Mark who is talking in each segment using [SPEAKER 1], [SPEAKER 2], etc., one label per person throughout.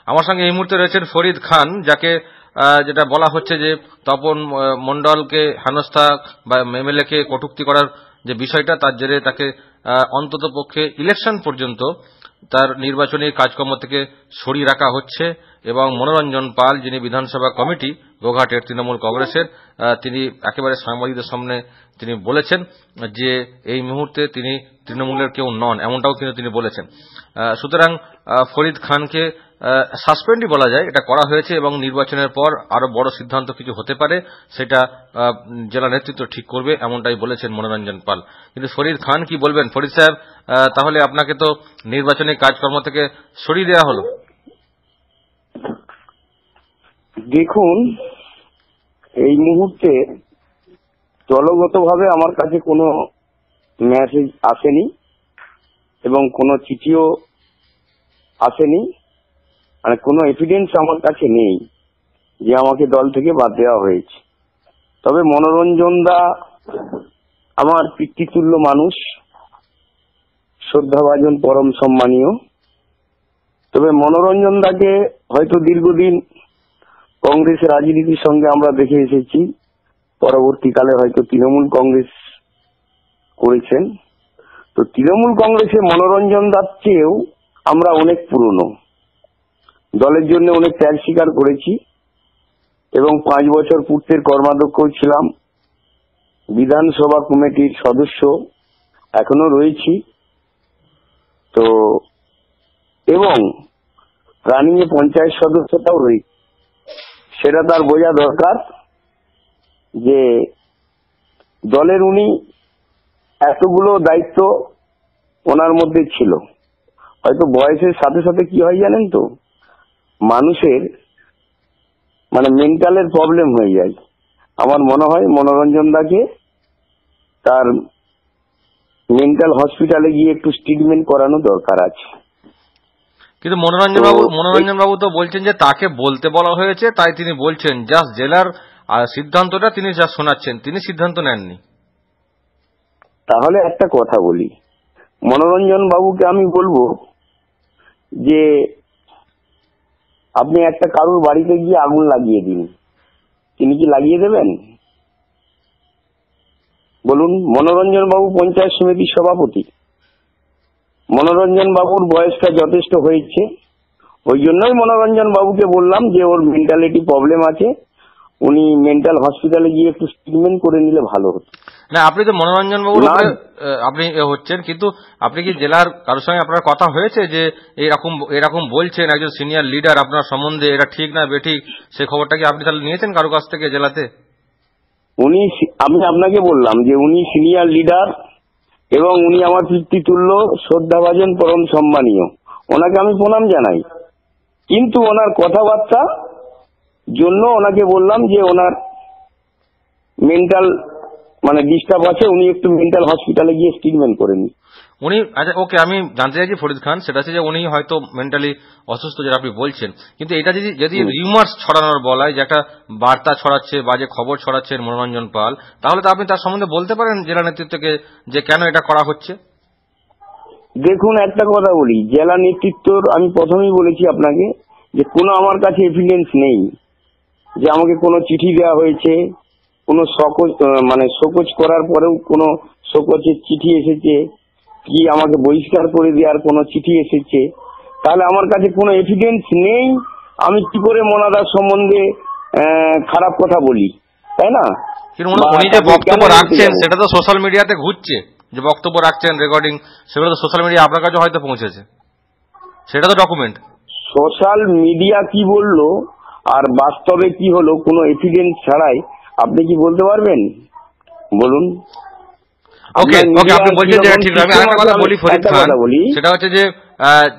[SPEAKER 1] আমার সঙ্গে এই মুহূর্তে রয়েছেন ফরিদ খান, যাকে যেটা বলা হচ্ছে যে তপন মণ্ডলকে হেনস্থা বা এমএলএ কে কটূক্তি করার যে বিষয়টা, তার জেরে তাকে অন্তত পক্ষে ইলেকশন পর্যন্ত তার নির্বাচনী কাজকর্ম থেকে সরিয়ে রাখা হচ্ছে। এবং মনোরঞ্জন পাল, যিনি বিধানসভা কমিটি গোঘাটের তৃণমূল কংগ্রেসের, তিনি একেবারে সাংবাদিকদের সামনে তিনি বলেছেন যে এই মুহূর্তে তিনি তৃণমূলের কেউ নন, এমনটাও কিন্তু তিনি বলেছেন। সুতরাং ফরিদ খানকে সাসপেন্ডই বলা যায়, এটা করা হয়েছে এবং নির্বাচনের পর আরো বড় সিদ্ধান্ত কিছু হতে পারে, সেটা জেলা নেতৃত্ব ঠিক করবে, এমনটাই বলেছেন মনোরঞ্জন পাল। কিন্তু ফরিদ খান কি বলবেন? ফরিদ সাহেব, তাহলে আপনাকে তো নির্বাচনী কাজকর্ম থেকে সরিয়ে দেওয়া হলো।
[SPEAKER 2] দেখুন, এই মুহূর্তে দলগতভাবে আমার কাছে কোনো মেসেজ আসেনি এবং কোনো চিঠিও আসেনি, মানে কোনো এভিডেন্স আমার কাছে নেই যে আমাকে দল থেকে বাদ দেওয়া হয়েছে। তবে মনোরঞ্জন দা আমার পিতৃতুল্য মানুষ, শ্রদ্ধাভাজন, পরম সম্মানীয়। তবে মনোরঞ্জন দাকে হয়তো দীর্ঘদিন কংগ্রেস রাজনীতির সঙ্গে আমরা দেখে এসেছি, পরবর্তীকালে হয়তো তৃণমূল কংগ্রেস করেছেন। তো তৃণমূল কংগ্রেসে মনোরঞ্জন দার চেয়েও আমরা অনেক পুরনো, দলের জন্য অনেক ত্যাগ স্বীকার করেছি এবং 5 বছর পূর্তের কর্মাধ্যক্ষও ছিলাম, বিধানসভা কমিটির সদস্য এখনো রয়েছি। তো এবং রানিং এ পঞ্চায়েত সদস্যটাও রয়েছে। সেটা তার বোঝা দরকার যে দলের উনি এতগুলো দায়িত্ব ওনার মধ্যে ছিল। হয়তো বয়সের সাথে সাথে কি হয় জানেন তো, মানুষের মানে মেন্টালের প্রবলেম হয়ে যায়। আমার মনে হয় মনোরঞ্জন দাকে তার মেন্টাল হসপিটালে গিয়ে একটু ট্রিটমেন্ট করানো দরকার আছে।
[SPEAKER 1] কিন্তু মনোরঞ্জন বাবু তো বলছেন যে তাকে বলতে বলা হয়েছে, তাই তিনি বলছেন, জাস্ট জেলার সিদ্ধান্তটা তিনি যা শোনাচ্ছেন, তিনি সিদ্ধান্ত নেননি।
[SPEAKER 2] তাহলে একটা কথা বলি, মনোরঞ্জন বাবুকে আমি বলবো যে আপনি একটা কারুর বাড়িতে গিয়ে আগুন লাগিয়ে দিন, তিনি কি লাগিয়ে দেবেন বলুন? মনোরঞ্জন বাবু পঞ্চায়েত সমিতির সভাপতি। মনোরঞ্জন বাবুর বয়সটা যথেষ্ট হয়েছে, ওই জন্যই মনোরঞ্জন বাবুকে বললাম যে ওর মেন্টালিটি প্রবলেম আছে, উনি মেন্টাল হসপিটালে গিয়ে একটু ট্রিটমেন্ট করে নিলে ভালো হতো।
[SPEAKER 1] না, আপনি তো মনোরঞ্জন বাবুর আপনি হচ্ছেন, কিন্তু আপনি কি জেলার কারোর সঙ্গে আপনার কথা হয়েছে যে এরকম বলছেন একজন সিনিয়র লিডার আপনার সম্বন্ধে, এটা ঠিক না বেঠিক, সে খবরটা কি আপনি তাহলে নিয়েছেন কারো কাছ থেকে জেলাতে?
[SPEAKER 2] আমি আপনাকে বললাম যে উনি সিনিয়র লিডার এবং উনি আমার পিতৃতুল্য, শ্রদ্ধাভাজন, পরম সম্মানীয়, ওনাকে আমি প্রণাম জানাই। কিন্তু ওনার কথাবার্তা জন্য ওনাকে বললাম যে ওনার মেন্টাল মানে ডিস্টার্ব আছে, উনি একটু মেন্টাল হসপিটালে গিয়ে ট্রিটমেন্ট করে নিন।
[SPEAKER 1] উনি আচ্ছা ওকে, আমি জানতে চাইছি ফরিদ খান, সেটা হচ্ছে যে উনি হয়তো মেন্টালি অসুস্থ যেটা আপনি বলছেন, কিন্তু এটা যদি রিউমার্স ছড়ানোর বলায়, যে একটা বার্তা ছড়াচ্ছে, বাজে খবর ছড়াচ্ছেন মনোরঞ্জন পাল, তাহলে তো আপনি তার সম্বন্ধে বলতে পারেন জেলা নেতৃত্বকে যে কেন এটা করা হচ্ছে।
[SPEAKER 2] দেখুন, একটা কথা বলি, জেলা নেতৃত্বর আমি প্রথমেই বলেছি আপনাকে যে কোনো আমার কাছে এভিডেন্স নেই যে আমাকে কোনো চিঠি দেওয়া হয়েছে, কোনো শোকজ করার পরেও কোনো শোকজের চিঠি এসেছে কি আমাকে বহিষ্কার করে দেওয়ার কোনো চিঠি এসেছে, তাহলে আমার কাছে কোনো এভিডেন্স নেই। আমি কি করে মোনাদার সম্বন্ধে খারাপ কথা বলি, তাই না?
[SPEAKER 1] উনি যে বক্তব্য রাখছেন সেটা তো সোশ্যাল মিডিয়াতে ঘুরছে, যে বক্তব্য রাখছেন রেকর্ডিং, সেগুলো তো সোশ্যাল মিডিয়া আপনার কাছে হয়তো পৌঁছেছে, সেটা তো ডকুমেন্ট।
[SPEAKER 2] সোশ্যাল মিডিয়া কি বললো আর বাস্তবে কি হলো কোনো এভিডেন্স ছাড়াই আপনি কি বলতে পারবেন বলুন?
[SPEAKER 1] ওকে, আপনি বলছেন যে ঠিক। আমি আরেকটা কথা বলি ফরিদ খান, সেটা হচ্ছে যে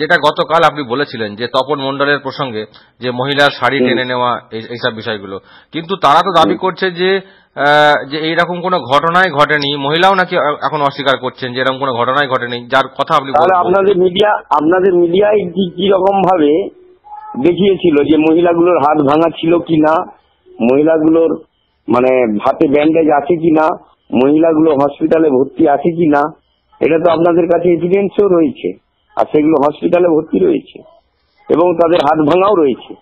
[SPEAKER 1] যেটা গতকাল আপনি বলেছিলেন যে তপন মণ্ডলের প্রসঙ্গে, যে মহিলার শাড়ি টেনে নেওয়া, এইসব বিষয়গুলো, কিন্তু তারা তো দাবি করছে যে এইরকম কোনো ঘটনাই ঘটেনি। মহিলাও নাকি এখন অস্বীকার করছেন যে এরকম কোনো ঘটনাই ঘটেনি, যার কথা আপনি বলছেন।
[SPEAKER 2] আপনাদের মিডিয়ায় কি রকম ভাবে দেখিয়েছিল যে মহিলাগুলোর হাত ভাঙা ছিল কিনা, মহিলাগুলোর মানে হাতে ব্যান্ডেজ আছে কিনা, মহিলাগুলো হসপিটালে ভর্তি আছে কিনা, এটা তো আপনাদের কাছে এভিডেন্সও রয়েছে, আর সেগুলো হসপিটালে ভর্তি রয়েছে। এবং তাদের হাত ভাঙাও রয়েছে।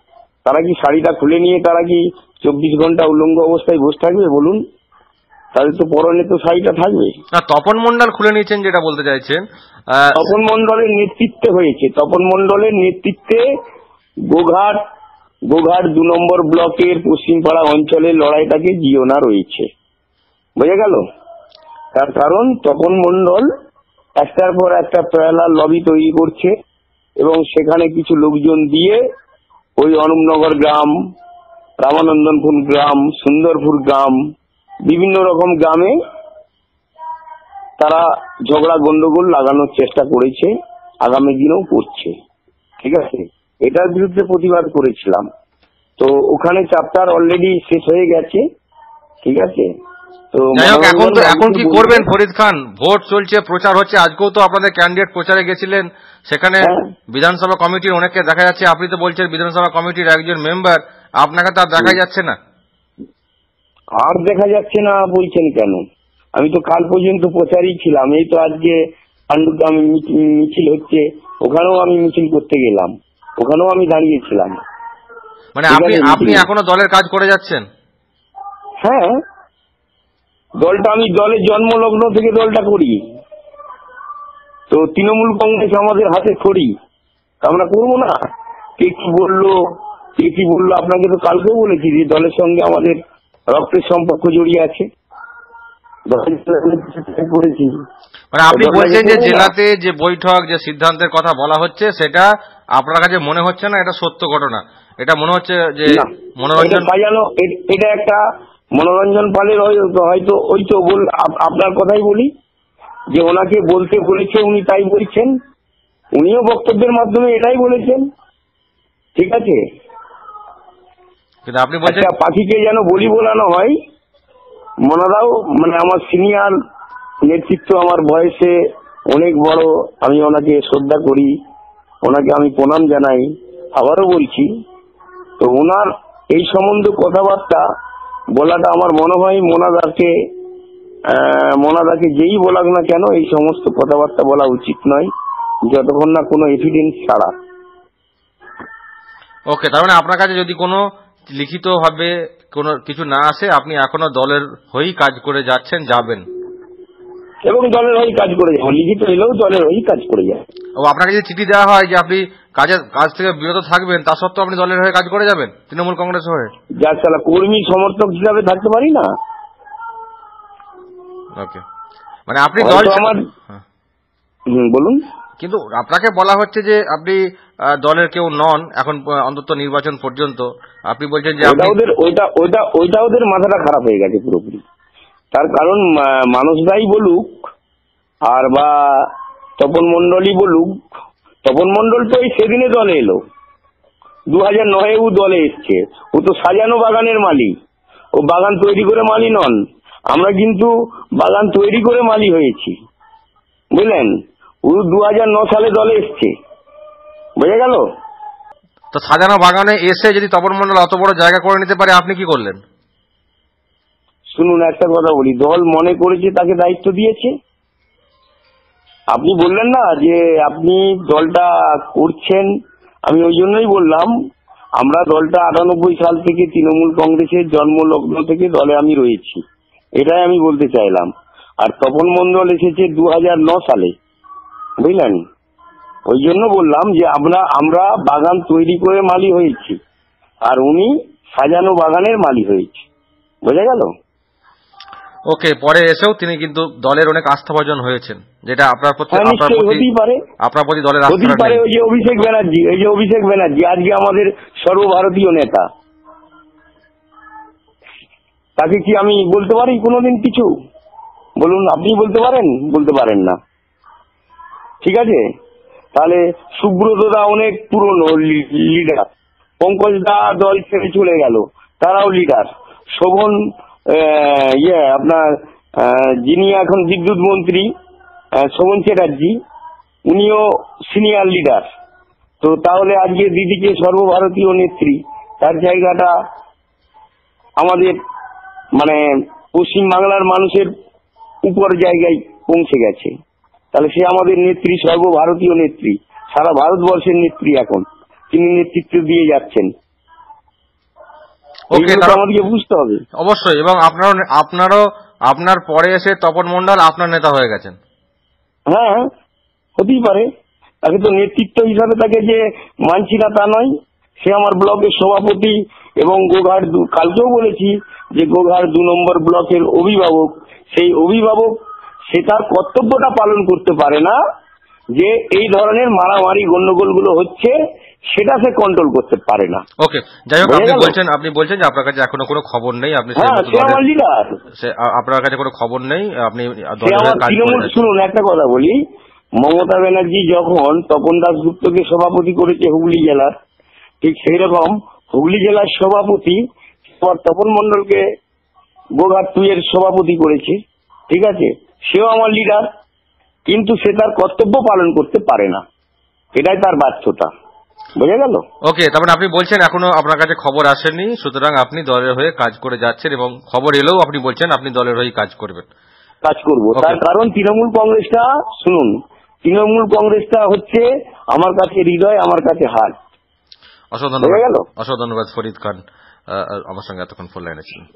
[SPEAKER 2] তারা কি শাড়িটা খুলে নিয়ে তারা কি 24 ঘন্টা উলঙ্গ অবস্থায় বসে থাকবে বলুন? তাদের তো পরনে তো শাড়িটা থাকবে।
[SPEAKER 1] তপন মণ্ডল খুলে নিয়েছেন যেটা বলতে চাইছেন।
[SPEAKER 2] তপন মণ্ডলের নেতৃত্বে হয়েছে, তপন মণ্ডলের নেতৃত্বে গোঘাট 2 নম্বর ব্লকের পশ্চিমপাড়া অঞ্চলের লড়াইটাকে জিওনা রয়েছে, বোঝা গেল? তার কারণ তপন মণ্ডল একটার পর একটা প্যারালাল লবি তৈরি করছে এবং সেখানে কিছু লোকজন দিয়ে ওই অনুপনগর গ্রাম, রামানন্দনপুর গ্রাম, সুন্দরপুর গ্রাম, বিভিন্ন রকম গ্রামে তারা ঝগড়া গন্ডগোল লাগানোর চেষ্টা করেছে, আগামী দিনেও করছে। ঠিক আছে, এটার বিরুদ্ধে প্রতিবাদ করেছিলাম। তো ওখানে চ্যাপ্টার অলরেডি শেষ হয়ে গেছে। ঠিক আছে, তো
[SPEAKER 1] এখন কি করবেন ফরিদ খান? ভোট চলছে, প্রচার হচ্ছে, আজকেও তো আপনাদের ক্যান্ডিডেট প্রচারে গেছিলেন, সেখানে বিধানসভা কমিটির অনেককে দেখা যাচ্ছে। আপনি তো বলছেন বিধানসভা কমিটির একজন মেম্বার, আপনাকে তো আর দেখা যাচ্ছে না।
[SPEAKER 2] আর দেখা যাচ্ছে না বলছেন কেন? আমি তো কাল পর্যন্ত প্রচারই ছিলাম। এই তো আজকে পাণ্ডুগ্রামে মিছিল হচ্ছে, ওখানেও আমি মিছিল করতে গেলাম, ওখানেও আমি দাঁড়িয়েছিলাম।
[SPEAKER 1] মানে আপনি এখনো দলের কাজ করে যাচ্ছেন?
[SPEAKER 2] হ্যাঁ, দলটা আমি দলের জন্মলগ্ন থেকে দলটা করি। তো তৃণমূল কংগ্রেস আমাদের হাতে খড়ি, আমরা করবো না? কে কি বললো আপনাকে তো কালকেও বলেছি যে দলের সঙ্গে আমাদের রক্তের সম্পর্ক জড়িয়ে আছে।
[SPEAKER 1] মানে আপনি বলছেন যে জেলাতে যে বৈঠক, যে সিদ্ধান্তের কথা বলা হচ্ছে, সেটা আপনার কাছে মনে হচ্ছে না এটা সত্য ঘটনা? এটা মনে হচ্ছে যে মনোরঞ্জন
[SPEAKER 2] সাজানো, এটা একটা মনোরঞ্জন পালের হয়তো ওই তো আপনার কথাই বলি যে ওনাকে বলতে বলেছে, উনি তাই বলছেন, উনিও বক্তব্যের মাধ্যমে এটাই বলেছেন। ঠিক আছে,
[SPEAKER 1] কিন্তু আপনি বলছেন
[SPEAKER 2] পাখিকে যেন বলি বোলানো হয়। মনাদাও মানে আমার সিনিয়র নেতৃত্ব, আমার বয়সে অনেক বড়, আমি ওনাকে শ্রদ্ধা করি, ওনাকে আমি প্রণাম জানাই। আবারও বলছি, তো ওনার এই সম্বন্ধে কথাবার্তা বলাটা আমার মনে হয় মোনাদাকে যেই বলাক না কেন এই সমস্ত কথাবার্তা বলা উচিত নয়, যতক্ষণ না কোনো এভিডেন্স ছাড়া।
[SPEAKER 1] ওকে, তার মানে আপনার কাছে যদি কোনো লিখিত ভাবে কোনো কিছু না আসে, আপনি এখনো দলের হয়েই কাজ করে যাবেন
[SPEAKER 2] এবং দলের হয়েই কাজ করে যাবেন, লিখিত এলেও দলের হয়েই কাজ করে যাবেন।
[SPEAKER 1] ও আপনাকে যদি চিঠি দেওয়া হয় যে আপনি কাজ থেকে বিরত থাকবেন, তা সত্ত্বেও আপনি দলের হয়ে কাজ করে যাবেন, তৃণমূল কংগ্রেস হয়ে?
[SPEAKER 2] যার চালা কর্মী সমর্থক হিসাবে থাকতে পারি না।
[SPEAKER 1] ওকে, মানে আপনি দল
[SPEAKER 2] আমার বলুন।
[SPEAKER 1] কিন্তু আপনাকে বলা হচ্ছে যে আপনি দলের কেউ নন এখন, অন্তত নির্বাচন পর্যন্ত। আপনি বলছেন যে
[SPEAKER 2] ওইটা ওদের মাথাটা খারাপ হয়ে গেছে পুরোপুরি। তার কারণ মানুষরাই বলুক আর বা তপন মণ্ডলই বলুক, তপন মণ্ডল তো এই সেদিনে দলে এলো, 2009 ও দলে এসছে। ও তো সাজানো বাগানের মালিক, ও বাগান তৈরি করে মালি নন। আমরা কিন্তু বাগান তৈরি করে মালি হয়েছি, বুঝলেন? ও 2009 সালে দলে এসছে, বোঝা গেল?
[SPEAKER 1] তো সাজানো বাগানে এসে যদি তপন মণ্ডল অত বড় জায়গা করে নিতে পারে, আপনি কি করলেন?
[SPEAKER 2] শুনুন, একটা কথা বলি, দল মনে করেছে তাকে দায়িত্ব দিয়েছে। আপনি বললেন না যে আপনি দলটা করছেন, আমি ওই জন্যই বললাম আমরা দলটা 98 সাল থেকে তৃণমূল কংগ্রেসের জন্মলগ্ন থেকে দলে আমি রয়েছি, এটাই আমি বলতে চাইলাম। আর তপন মণ্ডল এসেছে 2009 সালে, বুঝলেন? ওই জন্য বললাম যে আমরা বাগান তৈরি করে মালি হয়েছি, আর উনি সাজানো বাগানের মালি হয়েছে, বোঝা গেল?
[SPEAKER 1] ওকে, পরে এসেও তিনি কিন্তু দলের অনেক আস্থাভাজন হয়েছেন, যেটা আপনার প্রতি দলের আস্থা পারে।
[SPEAKER 2] ওই যে অভিষেক ব্যানার্জি আজকে আমাদের সর্বভারতীয় নেতা, তাকে কি আমি বলতে পারি কোনোদিন কিছু? বলুন, আপনি বলতে পারেন? বলতে পারেন না। ঠিক আছে, তাহলে সুব্রত দা অনেক পুরনো লিডার, পঙ্কজ দা দল ছেড়ে চলে গেল, তারাও লিডার। শোভন আপনার যিনি এখন বিদ্যুৎ মন্ত্রী শোভন চ্যাটার্জি, উনিও সিনিয়র লিডার। তো তাহলে আজকে দিদিকে সর্বভারতীয় নেত্রী, তার জায়গাটা আমাদের মানে পশ্চিম বাংলার মানুষের উপর জায়গায় পৌঁছে গেছে। তাহলে সে আমাদের নেত্রী, সর্বভারতীয় নেত্রী, সারা ভারতবর্ষের নেত্রী এখন। তিনি নেতৃত্ব দিয়ে যাচ্ছেন।
[SPEAKER 1] ওকে,
[SPEAKER 2] এইগুলো তো আমাদেরকে বুঝতে হবে।
[SPEAKER 1] অবশ্যই। এবং আপনার পরে এসে তপন মণ্ডল আপনার নেতা হয়ে গেছেন।
[SPEAKER 2] হ্যাঁ, হতেই পারে। তাকে তো নেতৃত্ব হিসাবে তাকে যে মানছি না তা নয়। সে আমার ব্লকের সভাপতি এবং গোঘাট কালকেও বলেছি যে গোঘাট 2 নম্বর ব্লকের অভিভাবক। সেই অভিভাবক সে তার কর্তব্যটা পালন করতে পারে না, যে এই ধরনের মারামারি গন্ডগোল গুলো হচ্ছে সেটা সে কন্ট্রোল করতে পারে না।
[SPEAKER 1] ওকে, যাই হোক, আপনি বলছেন যে আপনার কাছে এখনো কোনো খবর নেই, আপনি
[SPEAKER 2] সে আমার লিডার,
[SPEAKER 1] আপনার কাছে কোনো খবর নেই, আপনি
[SPEAKER 2] শুনুন একটা কথা বলি, মমতা ব্যানার্জি যখন তপন দাশগুপ্তকে সভাপতি করেছে হুগলি জেলার, ঠিক সেই রকম হুগলি জেলার সভাপতি তপন মণ্ডলকে গোঘাট 2 এর সভাপতি করেছে। ঠিক আছে, সেও আমার লিডার, কিন্তু সে তার কর্তব্য পালন করতে পারে না, এটাই তার ব্যর্থতা। বোঝা গেল?
[SPEAKER 1] ওকে, তার মানে আপনি বলছেন এখনো আপনার কাছে খবর আসেনি, সুতরাং আপনি দলের হয়ে কাজ করে যাচ্ছেন, এবং খবর এলেও আপনি বলছেন আপনি দলের হয়ে কাজ করবেন।
[SPEAKER 2] কাজ করব, তার কারণ তৃণমূল কংগ্রেসটা, শুনুন, তৃণমূল কংগ্রেসটা হচ্ছে আমার কাছে হৃদয়, আমার কাছে হাত।
[SPEAKER 1] অসংখ্য ধন্যবাদ ফরিদ খান, আমার সঙ্গে এতক্ষণ ফোন লাইনে ছিলেন।